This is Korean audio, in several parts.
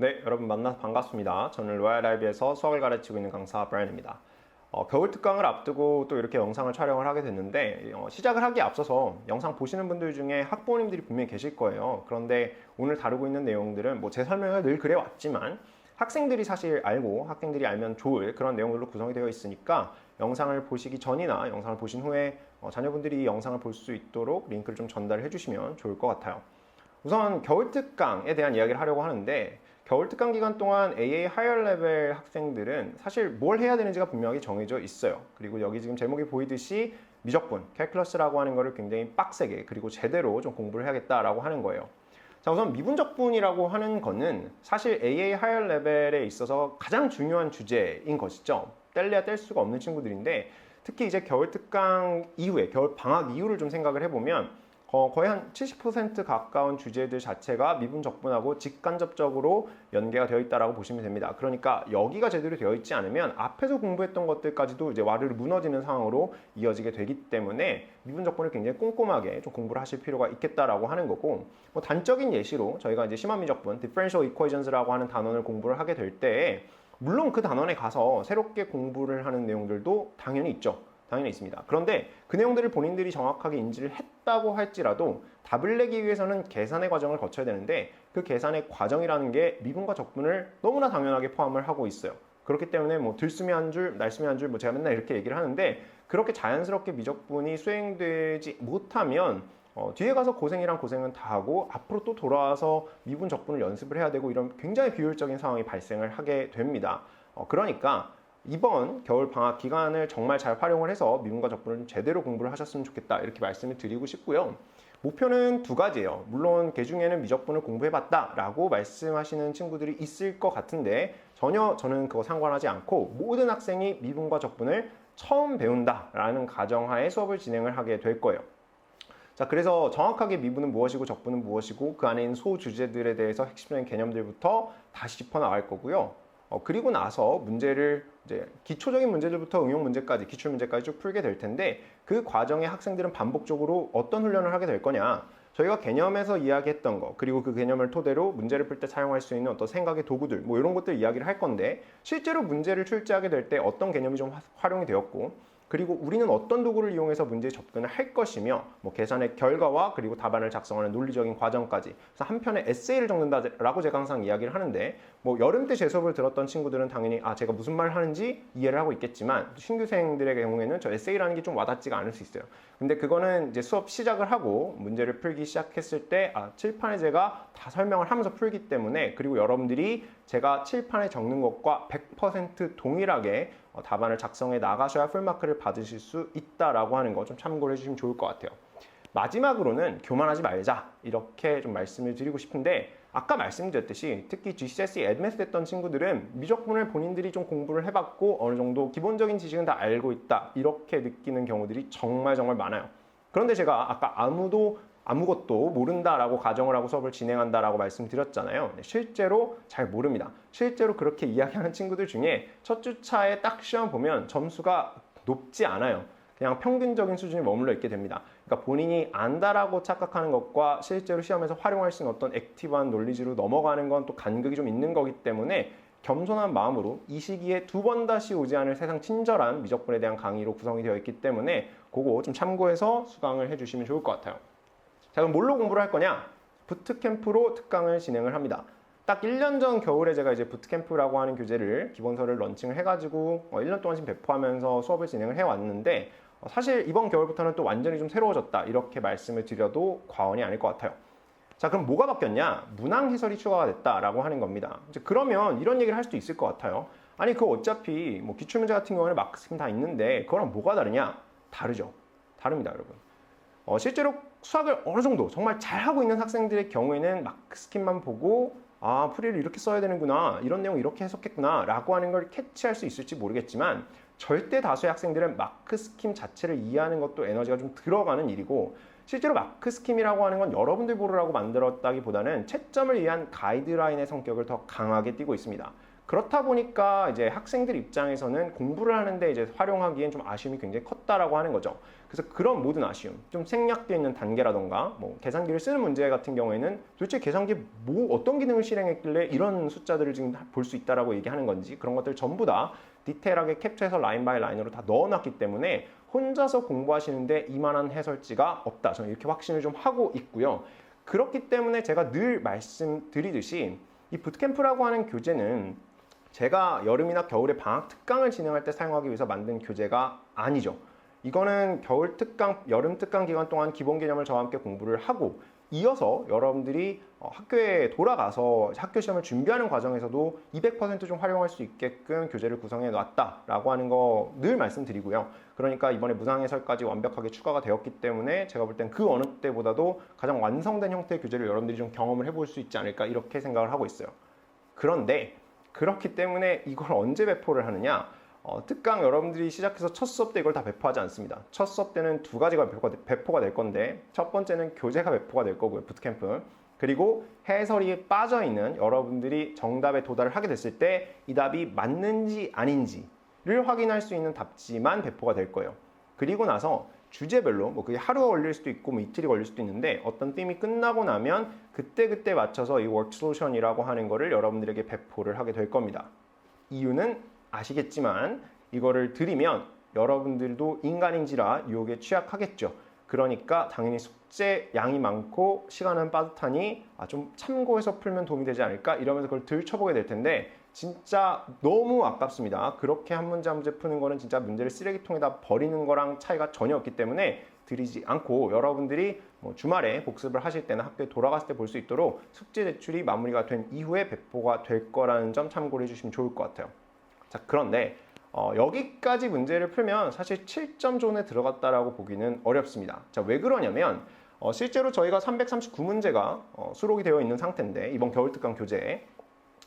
네, 여러분 만나서 반갑습니다. 저는 로얄 IB에서 수학을 가르치고 있는 강사 브라이언입니다. 겨울 특강을 앞두고 또 이렇게 영상을 촬영을 하게 됐는데 시작을 하기에 앞서서 영상 보시는 분들 중에 학부모님들이 분명히 계실 거예요. 그런데 오늘 다루고 있는 내용들은 제 설명을 늘 그래왔지만 학생들이 사실 알고 학생들이 알면 좋을 그런 내용들로 구성이 되어 있으니까 영상을 보시기 전이나 영상을 보신 후에 자녀분들이 이 영상을 볼 수 있도록 링크를 좀 전달해 주시면 좋을 것 같아요. 우선 겨울 특강에 대한 이야기를 하려고 하는데 겨울 특강 기간 동안 AA 하이어 레벨 학생들은 사실 뭘 해야 되는지가 분명하게 정해져 있어요. 그리고 여기 지금 제목에 보이듯이 미적분, 캘큘러스라고 하는 거를 굉장히 빡세게 그리고 제대로 좀 공부를 해야겠다라고 하는 거예요. 자, 우선 미분적분이라고 하는 거는 사실 AA 하이어 레벨에 있어서 가장 중요한 주제인 것이죠. 뗄래야 뗄 수가 없는 친구들인데 특히 이제 겨울 특강 이후에 겨울 방학 이후를 좀 생각을 해보면 거의 한 70% 가까운 주제들 자체가 미분적분하고 직간접적으로 연계가 되어 있다고 보시면 됩니다. 그러니까 여기가 제대로 되어 있지 않으면 앞에서 공부했던 것들까지도 이제 와르르 무너지는 상황으로 이어지게 되기 때문에 미분적분을 굉장히 꼼꼼하게 좀 공부를 하실 필요가 있겠다라고 하는 거고, 단적인 예시로 저희가 이제 심화미적분, differential equations라고 하는 단원을 공부를 하게 될 때에 물론 그 단원에 가서 새롭게 공부를 하는 내용들도 당연히 있죠. 당연히 있습니다. 그런데 그 내용들을 본인들이 정확하게 인지를 했다고 할지라도 답을 내기 위해서는 계산의 과정을 거쳐야 되는데 그 계산의 과정이라는 게 미분과 적분을 너무나 당연하게 포함을 하고 있어요. 그렇기 때문에 들숨이 한 줄, 날숨이 한 줄, 제가 맨날 이렇게 얘기를 하는데 그렇게 자연스럽게 미적분이 수행되지 못하면 뒤에 가서 고생이란 고생은 다 하고 앞으로 또 돌아와서 미분 적분을 연습을 해야 되고 이런 굉장히 비효율적인 상황이 발생을 하게 됩니다. 그러니까 이번 겨울 방학 기간을 정말 잘 활용을 해서 미분과 적분을 제대로 공부를 하셨으면 좋겠다 이렇게 말씀을 드리고 싶고요. 목표는 두 가지예요. 물론 개중에는 미적분을 공부해봤다 라고 말씀하시는 친구들이 있을 것 같은데 전혀 저는 그거 상관하지 않고 모든 학생이 미분과 적분을 처음 배운다 라는 가정하에 수업을 진행을 하게 될 거예요. 자, 그래서 정확하게 미분은 무엇이고 적분은 무엇이고 그 안에 있는 소주제들에 대해서 핵심적인 개념들부터 다시 짚어나갈 거고요. 그리고 나서 문제를 이제 기초적인 문제들부터 응용 문제까지, 기출 문제까지 쭉 풀게 될 텐데 그 과정에 학생들은 반복적으로 어떤 훈련을 하게 될 거냐? 저희가 개념에서 이야기했던 거, 그리고 그 개념을 토대로 문제를 풀 때 사용할 수 있는 어떤 생각의 도구들, 이런 것들 이야기를 할 건데 실제로 문제를 출제하게 될 때 어떤 개념이 좀 활용이 되었고 그리고 우리는 어떤 도구를 이용해서 문제에 접근을 할 것이며 계산의 결과와 그리고 답안을 작성하는 논리적인 과정까지 그래서 한 편의 에세이를 적는다라고 제가 항상 이야기를 하는데 여름 때 제 수업을 들었던 친구들은 당연히 제가 무슨 말을 하는지 이해를 하고 있겠지만 신규생들의 경우에는 저 에세이라는 게 좀 와닿지가 않을 수 있어요. 근데 그거는 이제 수업 시작을 하고 문제를 풀기 시작했을 때 칠판에 제가 다 설명을 하면서 풀기 때문에 그리고 여러분들이 제가 칠판에 적는 것과 100% 동일하게 답안을 작성해 나가셔야 풀마크를 받으실 수 있다라고 하는 거 좀 참고를 해주시면 좋을 것 같아요. 마지막으로는 교만하지 말자 이렇게 좀 말씀을 드리고 싶은데 아까 말씀드렸듯이 특히 GCSE 애드밴스 했던 친구들은 미적분을 본인들이 좀 공부를 해봤고 어느 정도 기본적인 지식은 다 알고 있다 이렇게 느끼는 경우들이 정말 많아요. 그런데 제가 아까 아무것도 모른다라고 가정을 하고 수업을 진행한다라고 말씀드렸잖아요. 실제로 잘 모릅니다. 실제로 그렇게 이야기하는 친구들 중에 첫 주차에 딱 시험 보면 점수가 높지 않아요. 그냥 평균적인 수준에 머물러 있게 됩니다. 그러니까 본인이 안다라고 착각하는 것과 실제로 시험에서 활용할 수 있는 어떤 액티브한 논리지로 넘어가는 건 또 간극이 좀 있는 거기 때문에 겸손한 마음으로 이 시기에 두 번 다시 오지 않을 세상 친절한 미적분에 대한 강의로 구성이 되어 있기 때문에 그거 좀 참고해서 수강을 해주시면 좋을 것 같아요. 자, 그럼 뭘로 공부를 할 거냐? 부트캠프로 특강을 진행을 합니다. 딱 1년 전 겨울에 제가 이제 부트캠프라고 하는 교재를 기본서를 런칭을 해가지고 1년 동안 지금 배포하면서 수업을 진행을 해왔는데 사실 이번 겨울부터는 또 완전히 좀 새로워졌다 이렇게 말씀을 드려도 과언이 아닐 것 같아요. 자, 그럼 뭐가 바뀌었냐? 문항 해설이 추가가 됐다라고 하는 겁니다. 이제 그러면 이런 얘기를 할 수도 있을 것 같아요. 아니 그거 어차피 기출문제 같은 경우는 마크스킴 다 있는데 그거랑 뭐가 다르냐? 다르죠. 다릅니다, 여러분. 실제로 수학을 어느 정도 정말 잘하고 있는 학생들의 경우에는 마크스킴만 보고 풀이를 이렇게 써야 되는구나, 이런 내용 이렇게 해석했구나 라고 하는 걸 캐치할 수 있을지 모르겠지만 절대 다수의 학생들은 마크스킴 자체를 이해하는 것도 에너지가 좀 들어가는 일이고 실제로 마크스킴이라고 하는 건 여러분들 보르라고 만들었다기보다는 채점을 위한 가이드라인의 성격을 더 강하게 띠고 있습니다. 그렇다 보니까 이제 학생들 입장에서는 공부를 하는데 이제 활용하기엔 좀 아쉬움이 굉장히 컸다라고 하는 거죠. 그래서 그런 모든 아쉬움, 좀 생략되어 있는 단계라던가, 뭐 계산기를 쓰는 문제 같은 경우에는 도대체 계산기에 뭐 어떤 기능을 실행했길래 이런 숫자들을 지금 볼 수 있다라고 얘기하는 건지 그런 것들 전부 다 디테일하게 캡처해서 라인 바이 라인으로 다 넣어놨기 때문에 혼자서 공부하시는데 이만한 해설지가 없다. 저는 이렇게 확신을 좀 하고 있고요. 그렇기 때문에 제가 늘 말씀드리듯이 이 부트캠프라고 하는 교재는 제가 여름이나 겨울에 방학 특강을 진행할 때 사용하기 위해서 만든 교재가 아니죠. 이거는 겨울 특강, 여름 특강 기간 동안 기본 개념을 저와 함께 공부를 하고 이어서 여러분들이 학교에 돌아가서 학교 시험을 준비하는 과정에서도 200%좀 활용할 수 있게끔 교재를 구성해 놨다라고 하는 거 늘 말씀드리고요. 그러니까 이번에 무상해설까지 완벽하게 추가가 되었기 때문에 제가 볼 땐 그 어느 때보다도 가장 완성된 형태의 교재를 여러분들이 좀 경험을 해볼 수 있지 않을까 이렇게 생각을 하고 있어요. 그런데 그렇기 때문에 이걸 언제 배포를 하느냐? 특강 여러분들이 시작해서 첫 수업 때 이걸 다 배포하지 않습니다. 첫 수업 때는 두 가지가 배포가 될 건데 첫 번째는 교재가 배포가 될 거고요. 부트캠프. 그리고 해설이 빠져있는 여러분들이 정답에 도달을 하게 됐을 때 이 답이 맞는지 아닌지를 확인할 수 있는 답지만 배포가 될 거예요. 그리고 나서 주제별로 뭐 그게 하루가 걸릴 수도 있고 뭐 이틀이 걸릴 수도 있는데 어떤 팀이 끝나고 나면 그때 맞춰서 이 워크 솔루션이라고 하는 거를 여러분들에게 배포를 하게 될 겁니다. 이유는 아시겠지만 이거를 드리면 여러분들도 인간인지라 유혹에 취약하겠죠. 그러니까 당연히 숙제 양이 많고 시간은 빠듯하니 좀 참고해서 풀면 도움이 되지 않을까 이러면서 그걸 들춰보게 될 텐데 진짜 너무 아깝습니다. 그렇게 한 문제 한 문제 푸는 거는 진짜 문제를 쓰레기통에다 버리는 거랑 차이가 전혀 없기 때문에 드리지 않고 여러분들이 뭐 주말에 복습을 하실 때나 학교에 돌아갔을 때 볼 수 있도록 숙제 제출이 마무리가 된 이후에 배포가 될 거라는 점 참고를 해주시면 좋을 것 같아요. 자, 그런데 여기까지 문제를 풀면 사실 7점 존에 들어갔다라고 보기는 어렵습니다. 자, 왜 그러냐면 실제로 저희가 339문제가 수록이 되어 있는 상태인데 이번 겨울특강 교재에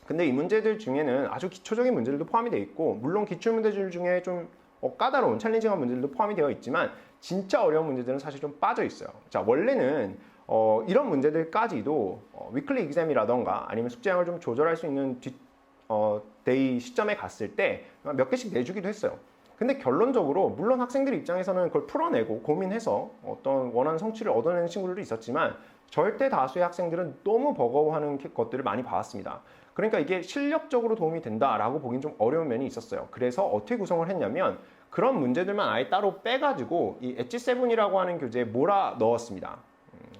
근데 이 문제들 중에는 아주 기초적인 문제들도 포함이 되어 있고 물론 기출문제들 중에 좀 까다로운 챌린징한 문제들도 포함이 되어 있지만 진짜 어려운 문제들은 사실 좀 빠져 있어요. 자, 원래는 이런 문제들까지도 위클리 exam이라던가 아니면 숙제량을 좀 조절할 수 있는 데이 시점에 갔을 때 몇 개씩 내주기도 했어요. 근데 결론적으로 물론 학생들 입장에서는 그걸 풀어내고 고민해서 어떤 원하는 성취를 얻어내는 친구들도 있었지만 절대 다수의 학생들은 너무 버거워하는 것들을 많이 봐왔습니다. 그러니까 이게 실력적으로 도움이 된다라고 보긴 좀 어려운 면이 있었어요. 그래서 어떻게 구성을 했냐면 그런 문제들만 아예 따로 빼가지고 이 엣지 7이라고 하는 교재에 몰아 넣었습니다.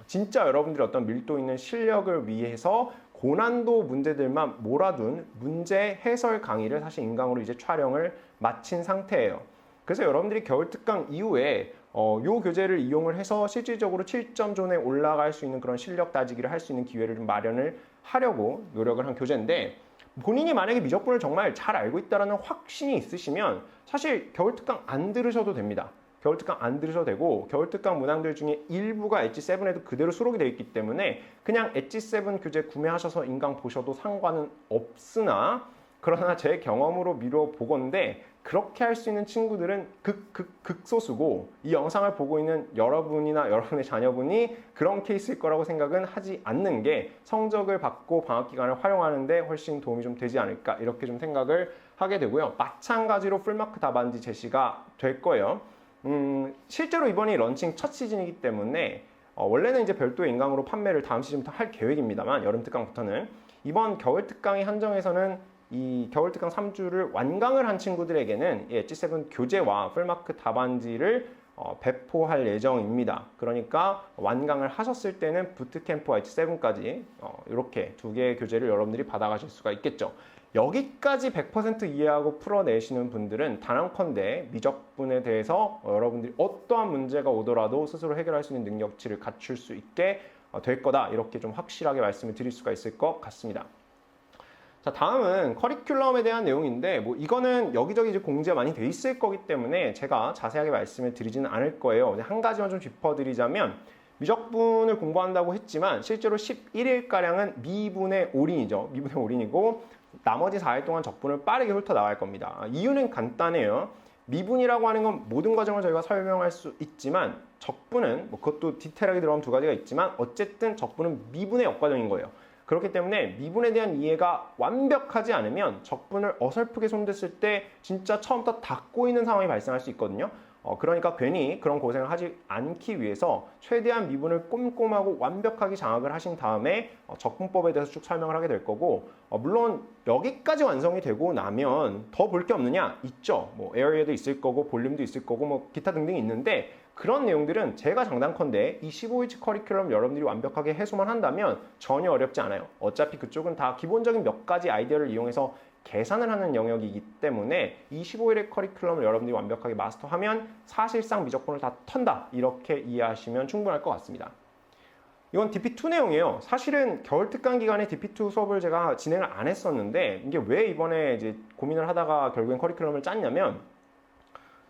진짜 여러분들이 어떤 밀도 있는 실력을 위해서 고난도 문제들만 몰아둔 문제 해설 강의를 사실 인강으로 이제 촬영을 마친 상태예요. 그래서 여러분들이 겨울 특강 이후에 요 교재를 이용을 해서 실질적으로 7점 존에 올라갈 수 있는 그런 실력 따지기를 할 수 있는 기회를 좀 마련을 하려고 노력을 한 교재인데 본인이 만약에 미적분을 정말 잘 알고 있다는 확신이 있으시면 사실 겨울 특강 안 들으셔도 됩니다. 겨울특강 안 들으셔도 되고 겨울특강 문항들 중에 일부가 엣지 7에도 그대로 수록이 되어 있기 때문에 그냥 엣지 7 교재 구매하셔서 인강 보셔도 상관은 없으나 그러나 제 경험으로 미뤄 보건데 그렇게 할 수 있는 친구들은 극소수고 이 영상을 보고 있는 여러분이나 여러분의 자녀분이 그런 케이스일 거라고 생각은 하지 않는 게 성적을 받고 방학 기간을 활용하는데 훨씬 도움이 좀 되지 않을까 이렇게 좀 생각을 하게 되고요. 마찬가지로 풀마크 답안지 제시가 될 거예요. 실제로 이번이 런칭 첫 시즌이기 때문에 원래는 이제 별도의 인강으로 판매를 다음 시즌부터 할 계획입니다만 여름 특강부터는 이번 겨울 특강의 한정에서는 이 겨울 특강 3주를 완강을 한 친구들에게는 이 엣지 7 교재와 풀마크 답안지를 배포할 예정입니다. 그러니까 완강을 하셨을 때는 부트캠프와 엣지 7까지 이렇게 두 개의 교재를 여러분들이 받아가실 수가 있겠죠. 여기까지 100% 이해하고 풀어내시는 분들은 단언컨대 미적분에 대해서 여러분들이 어떠한 문제가 오더라도 스스로 해결할 수 있는 능력치를 갖출 수 있게 될 거다. 이렇게 좀 확실하게 말씀을 드릴 수가 있을 것 같습니다. 자, 다음은 커리큘럼에 대한 내용인데 뭐 이거는 여기저기 이제 공지가 많이 돼 있을 거기 때문에 제가 자세하게 말씀을 드리지는 않을 거예요. 한 가지만 좀 짚어드리자면 미적분을 공부한다고 했지만 실제로 11일가량은 미분의 올인이죠. 미분의 올인이고 나머지 4일 동안 적분을 빠르게 훑어나갈 겁니다. 이유는 간단해요. 미분이라고 하는 건 모든 과정을 저희가 설명할 수 있지만 적분은 뭐 그것도 디테일하게 들어가면 두 가지가 있지만 어쨌든 적분은 미분의 역과정인 거예요. 그렇기 때문에 미분에 대한 이해가 완벽하지 않으면 적분을 어설프게 손댔을 때 진짜 처음부터 다 꼬이는 상황이 발생할 수 있거든요. 그러니까 괜히 그런 고생을 하지 않기 위해서 최대한 미분을 꼼꼼하고 완벽하게 장악을 하신 다음에 적분법에 대해서 쭉 설명을 하게 될 거고, 물론 여기까지 완성이 되고 나면 더 볼 게 없느냐? 있죠. 뭐 에어리어도 있을 거고 볼륨도 있을 거고 뭐 기타 등등이 있는데, 그런 내용들은 제가 장단컨대 이 15일치 커리큘럼 여러분들이 완벽하게 해소만 한다면 전혀 어렵지 않아요. 어차피 그쪽은 다 기본적인 몇 가지 아이디어를 이용해서 계산을 하는 영역이기 때문에 이 15일의 커리큘럼을 여러분들이 완벽하게 마스터하면 사실상 미적분을 다 턴다, 이렇게 이해하시면 충분할 것 같습니다. 이건 DP2 내용이에요. 사실은 겨울 특강 기간에 DP2 수업을 제가 진행을 안 했었는데, 이게 왜 이번에 이제 고민을 하다가 결국엔 커리큘럼을 짰냐면,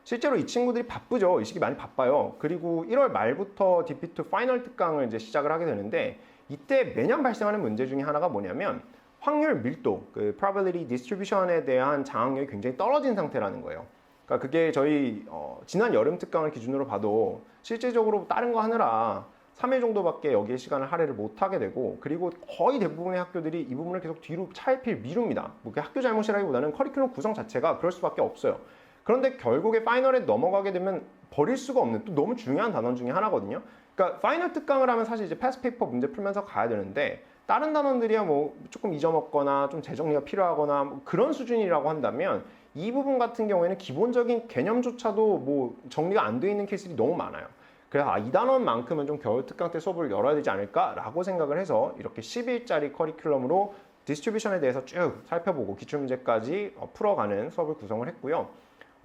실제로 이 친구들이 바쁘죠. 이 시기 많이 바빠요. 그리고 1월 말부터 DP2 파이널 특강을 이제 시작을 하게 되는데, 이때 매년 발생하는 문제 중에 하나가 뭐냐면 확률 밀도, 그 probability distribution에 대한 장악력이 굉장히 떨어진 상태라는 거예요. 그러니까 그게 저희 지난 여름 특강을 기준으로 봐도 실제적으로 다른 거 하느라 3일 정도밖에 여기에 시간을 할애를 못 하게 되고, 그리고 거의 대부분의 학교들이 이 부분을 계속 뒤로 차일피일 미룹니다. 뭐 학교 잘못이라기보다는 커리큘럼 구성 자체가 그럴 수밖에 없어요. 그런데 결국에 파이널에 넘어가게 되면 버릴 수가 없는 또 너무 중요한 단원 중에 하나거든요. 그러니까 파이널 특강을 하면 사실 이제 패스 페이퍼 문제 풀면서 가야 되는데, 다른 단원들이야 뭐 조금 잊어먹거나 좀 재정리가 필요하거나 뭐 그런 수준이라고 한다면, 이 부분 같은 경우에는 기본적인 개념조차도 뭐 정리가 안 돼 있는 케이스들이 너무 많아요. 그래서 이 단원만큼은 좀 겨울 특강 때 수업을 열어야 되지 않을까라고 생각을 해서 이렇게 10일짜리 커리큘럼으로 디스트리뷰션에 대해서 쭉 살펴보고 기출문제까지 풀어가는 수업을 구성을 했고요.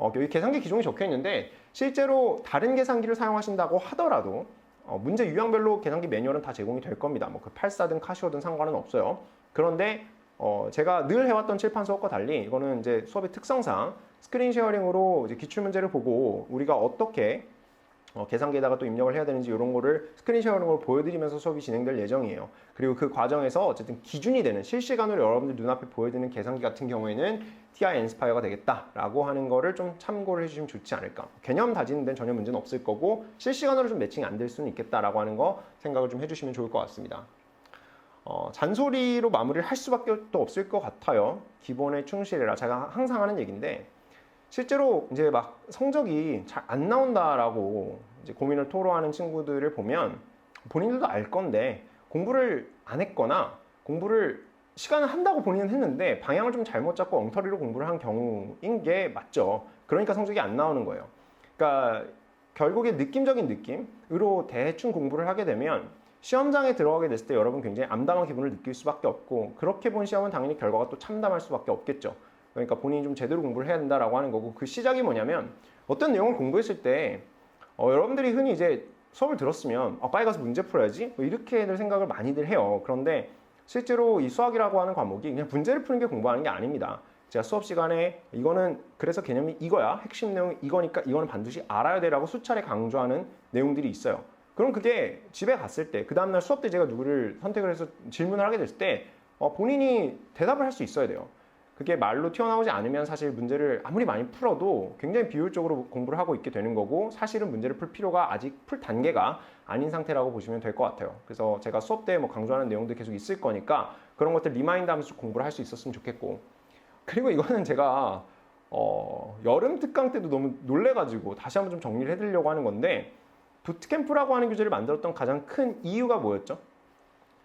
여기 계산기 기종이 적혀 있는데, 실제로 다른 계산기를 사용하신다고 하더라도 문제 유형별로 계산기 매뉴얼은 다 제공이 될 겁니다. 뭐 그 84든 카시오든 상관은 없어요. 그런데 제가 늘 해왔던 칠판 수업과 달리 이거는 이제 수업의 특성상 스크린 쉐어링으로 이제 기출 문제를 보고 우리가 어떻게 계산기에다가 또 입력을 해야 되는지 이런 거를 스크린 쉐어링으로 보여드리면서 수업이 진행될 예정이에요. 그리고 그 과정에서 어쨌든 기준이 되는 실시간으로 여러분들 눈앞에 보여드리는 계산기 같은 경우에는 TI 인스파이어가 되겠다라고 하는 거를 좀 참고를 해주시면 좋지 않을까. 개념 다지는 데는 전혀 문제는 없을 거고 실시간으로 좀 매칭이 안 될 수는 있겠다라고 하는 거 생각을 좀 해주시면 좋을 것 같습니다. 잔소리로 마무리를 할 수밖에 또 없을 것 같아요. 기본에 충실해라. 제가 항상 하는 얘기인데, 실제로 이제 막 성적이 잘 안 나온다라고 이제 고민을 토로하는 친구들을 보면 본인들도 알 건데 공부를 안 했거나 공부를 시간을 한다고 본인은 했는데 방향을 좀 잘못 잡고 엉터리로 공부를 한 경우인 게 맞죠. 그러니까 성적이 안 나오는 거예요. 그러니까 결국에 느낌적인 느낌으로 대충 공부를 하게 되면 시험장에 들어가게 됐을 때 여러분 굉장히 암담한 기분을 느낄 수밖에 없고, 그렇게 본 시험은 당연히 결과가 또 참담할 수밖에 없겠죠. 그러니까 본인이 좀 제대로 공부를 해야 된다라고 하는 거고, 그 시작이 뭐냐면 어떤 내용을 공부했을 때 여러분들이 흔히 이제 수업을 들었으면 빨리 가서 문제 풀어야지 뭐 이렇게들 생각을 많이들 해요. 그런데 실제로 이 수학이라고 하는 과목이 그냥 문제를 푸는 게 공부하는 게 아닙니다. 제가 수업 시간에 이거는 그래서 개념이 이거야, 핵심 내용이 이거니까 이거는 반드시 알아야 돼라고 수차례 강조하는 내용들이 있어요. 그럼 그게 집에 갔을 때, 그 다음날 수업 때 제가 누구를 선택을 해서 질문을 하게 됐을 때 본인이 대답을 할 수 있어야 돼요. 그게 말로 튀어나오지 않으면 사실 문제를 아무리 많이 풀어도 굉장히 비효율적으로 공부를 하고 있게 되는 거고, 사실은 문제를 풀 필요가 아직 풀 단계가 아닌 상태라고 보시면 될 것 같아요. 그래서 제가 수업 때 뭐 강조하는 내용들 계속 있을 거니까 그런 것들 리마인드 하면서 공부를 할 수 있었으면 좋겠고, 그리고 이거는 제가 여름 특강 때도 너무 놀래가지고 다시 한번 좀 정리를 해드리려고 하는 건데, 부트캠프라고 하는 교재를 만들었던 가장 큰 이유가 뭐였죠?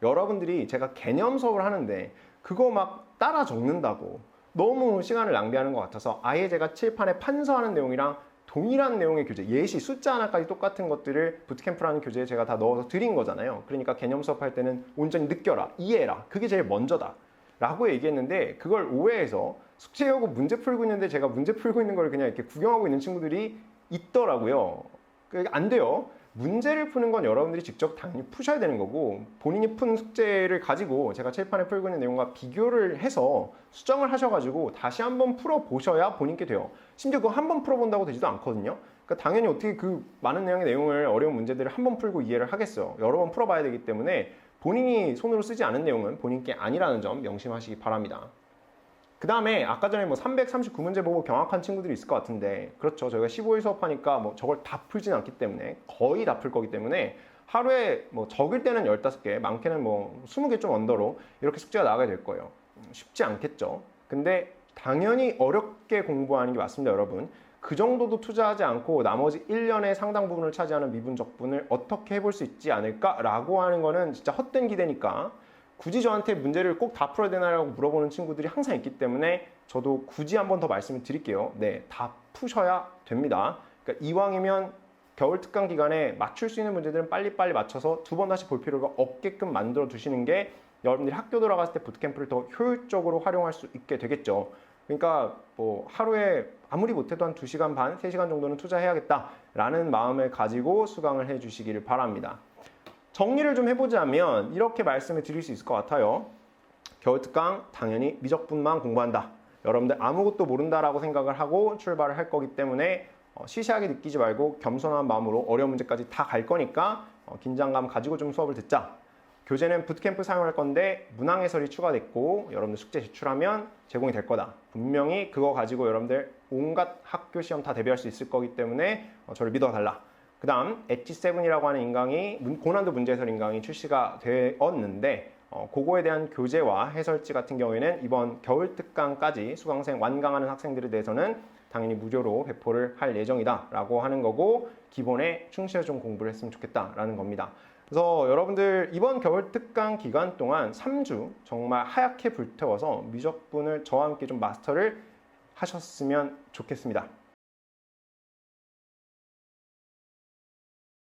여러분들이 제가 개념 수업을 하는데 그거 막 따라 적는다고 너무 시간을 낭비하는 것 같아서 아예 제가 칠판에 판서하는 내용이랑 동일한 내용의 교재, 예시, 숫자 하나까지 똑같은 것들을 부트캠프라는 교재에 제가 다 넣어서 드린 거잖아요. 그러니까 개념 수업할 때는 온전히 느껴라, 이해해라, 그게 제일 먼저다 라고 얘기했는데, 그걸 오해해서 숙제하고 문제 풀고 있는데 제가 문제 풀고 있는 걸 그냥 이렇게 구경하고 있는 친구들이 있더라고요. 그게 안 돼요. 문제를 푸는 건 여러분들이 직접 당연히 푸셔야 되는 거고, 본인이 푼 숙제를 가지고 제가 칠판에 풀고 있는 내용과 비교를 해서 수정을 하셔가지고 다시 한번 풀어보셔야 본인께 돼요. 심지어 그거 한 번 풀어본다고 되지도 않거든요. 그러니까 당연히 어떻게 그 많은 내용의 내용을, 어려운 문제들을 한 번 풀고 이해를 하겠어요. 여러 번 풀어봐야 되기 때문에 본인이 손으로 쓰지 않은 내용은 본인께 아니라는 점 명심하시기 바랍니다. 그 다음에 아까 전에 뭐 339문제 보고 경악한 친구들이 있을 것 같은데, 그렇죠. 저희가 15일 수업하니까 뭐 저걸 다 풀진 않기 때문에, 거의 다 풀 거기 때문에 하루에 뭐 적을 때는 15개, 많게는 뭐 20개 좀 언더로 이렇게 숙제가 나가게 될 거예요. 쉽지 않겠죠. 근데 당연히 어렵게 공부하는 게 맞습니다, 여러분. 그 정도도 투자하지 않고 나머지 1년의 상당 부분을 차지하는 미분적분을 어떻게 해볼 수 있지 않을까라고 하는 거는 진짜 헛된 기대니까 굳이 저한테 문제를 꼭 다 풀어야 되나라고 물어보는 친구들이 항상 있기 때문에 저도 굳이 한 번 더 말씀을 드릴게요. 네, 다 푸셔야 됩니다. 그러니까 이왕이면 겨울 특강 기간에 맞출 수 있는 문제들은 빨리빨리 맞춰서 두 번 다시 볼 필요가 없게끔 만들어 두시는 게 여러분들이 학교 돌아갔을 때 부트캠프를 더 효율적으로 활용할 수 있게 되겠죠. 그러니까 뭐 하루에 아무리 못해도 한 2시간 반, 3시간 정도는 투자해야겠다라는 마음을 가지고 수강을 해주시기를 바랍니다. 정리를 좀 해보자면 이렇게 말씀을 드릴 수 있을 것 같아요. 겨울특강 당연히 미적분만 공부한다. 여러분들 아무것도 모른다라고 생각을 하고 출발을 할 거기 때문에 시시하게 느끼지 말고 겸손한 마음으로 어려운 문제까지 다 갈 거니까 긴장감 가지고 좀 수업을 듣자. 교재는 부트캠프 사용할 건데 문항 해설이 추가됐고 여러분들 숙제 제출하면 제공이 될 거다. 분명히 그거 가지고 여러분들 온갖 학교 시험 다 대비할 수 있을 거기 때문에 저를 믿어달라. 그 다음 엣지7이라고 하는 인강이 고난도 문제 해설 인강이 출시가 되었는데 그거에 대한 교재와 해설지 같은 경우에는 이번 겨울 특강까지 수강생 완강하는 학생들에 대해서는 당연히 무료로 배포를 할 예정이다 라고 하는 거고 기본에 충실해서 좀 공부를 했으면 좋겠다라는 겁니다. 그래서 여러분들 이번 겨울 특강 기간 동안 3주 정말 하얗게 불태워서 미적분을 저와 함께 좀 마스터를 하셨으면 좋겠습니다.